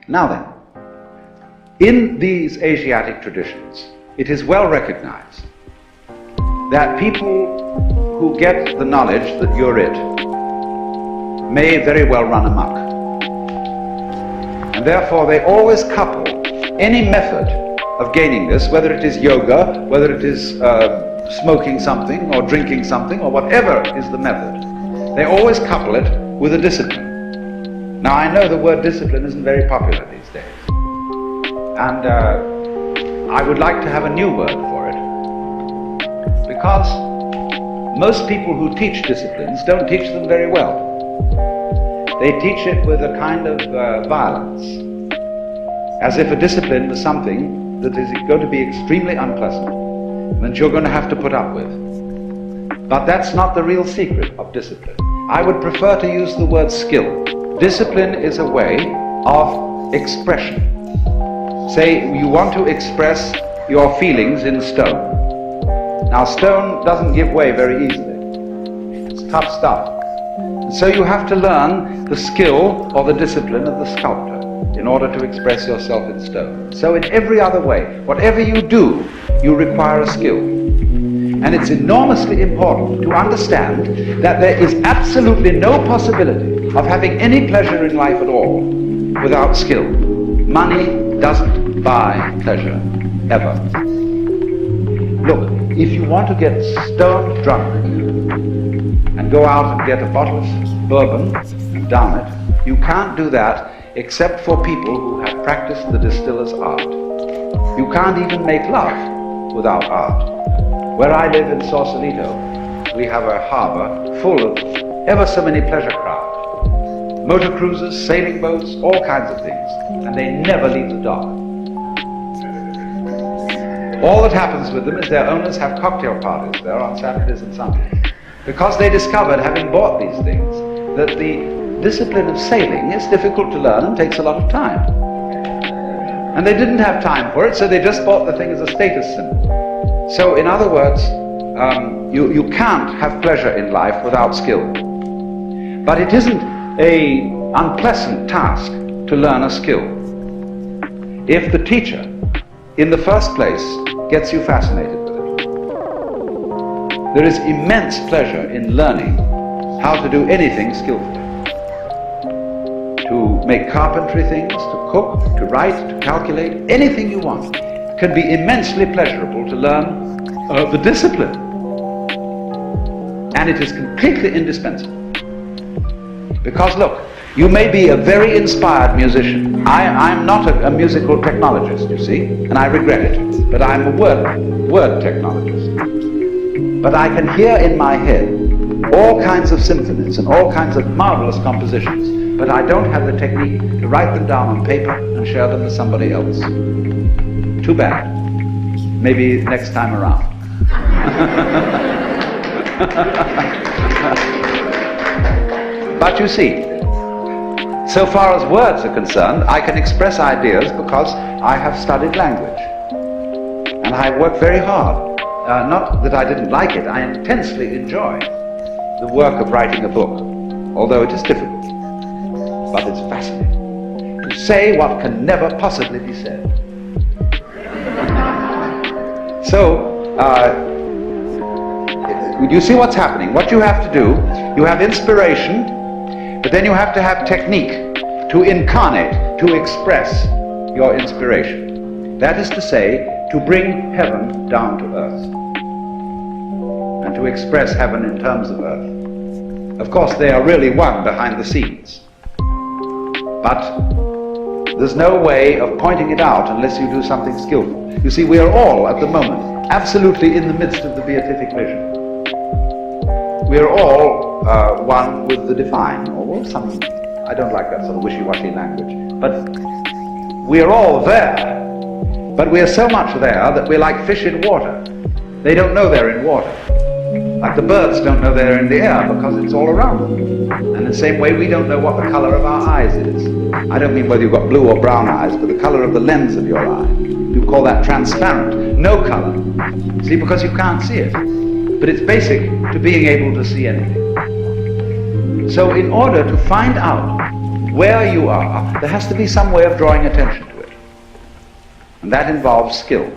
Now then, in these Asiatic traditions, it is well recognized that people who get the knowledge that you're it may very well run amok. And therefore they always couple any method of gaining this, whether it is yoga, whether it is smoking something or drinking something or whatever is the method, they always couple it with a discipline. Now I know the word discipline isn't very popular these days, and I would like to have a new word for it, because most people who teach disciplines don't teach them very well. They teach it with a kind of violence, as if a discipline was something that is going to be extremely unpleasant and that you're going to have to put up with. But that's not the real secret of discipline. I would prefer to use the word skill. Discipline is a way of expression. Say you want to express your feelings in stone. Now stone doesn't give way very easily. It's tough stuff. And so you have to learn the skill or the discipline of the sculptor in order to express yourself in stone. So in every other way, whatever you do, you require a skill. And it's enormously important to understand that there is absolutely no possibility of having any pleasure in life at all without skill. Money doesn't buy pleasure, ever. Look, if you want to get stone drunk and go out and get a bottle of bourbon and down it, you can't do that except for people who have practiced the distiller's art. You can't even make love without art. Where I live in Sausalito, we have a harbor full of ever so many pleasure craft. Motor cruisers, sailing boats, all kinds of things, and they never leave the dock. All that happens with them is their owners have cocktail parties there on Saturdays and Sundays, because they discovered, having bought these things, that the discipline of sailing is difficult to learn and takes a lot of time. And they didn't have time for it, so they just bought the thing as a status symbol. So in other words, you can't have pleasure in life without skill. But it isn't an unpleasant task to learn a skill. If the teacher, in the first place, gets you fascinated with it, there is immense pleasure in learning how to do anything skillfully. To make carpentry things, to cook, to write, to calculate, anything you want. It can be immensely pleasurable to learn the discipline. And it is completely indispensable. Because look, you may be a very inspired musician. I'm not a musical technologist, you see, and I regret it, but I'm a word technologist. But I can hear in my head all kinds of symphonies and all kinds of marvelous compositions, but I don't have the technique to write them down on paper and share them with somebody else. Too bad. Maybe next time around. But you see, so far as words are concerned, I can express ideas because I have studied language. And I work very hard. Not that I didn't like it, I intensely enjoy the work of writing a book, although it is difficult. But it's fascinating to say what can never possibly be said. So, you see what's happening. What you have to do, you have inspiration, but then you have to have technique to incarnate, to express your inspiration. That is to say, to bring heaven down to earth, and to express heaven in terms of earth. Of course, they are really one behind the scenes. But there's no way of pointing it out unless you do something skillful. You see, we are all, at the moment, absolutely in the midst of the beatific vision. We are all one with the divine, or something. I don't like that sort of wishy-washy language. But we are all there, but we are so much there that we're like fish in water. They don't know they're in water. Like the birds don't know they're in the air because it's all around them. And in the same way, we don't know what the color of our eyes is. I don't mean whether you've got blue or brown eyes, but the color of the lens of your eye. You call that transparent. No color. See, because you can't see it. But it's basic to being able to see anything. So in order to find out where you are, there has to be some way of drawing attention to it. And that involves skill.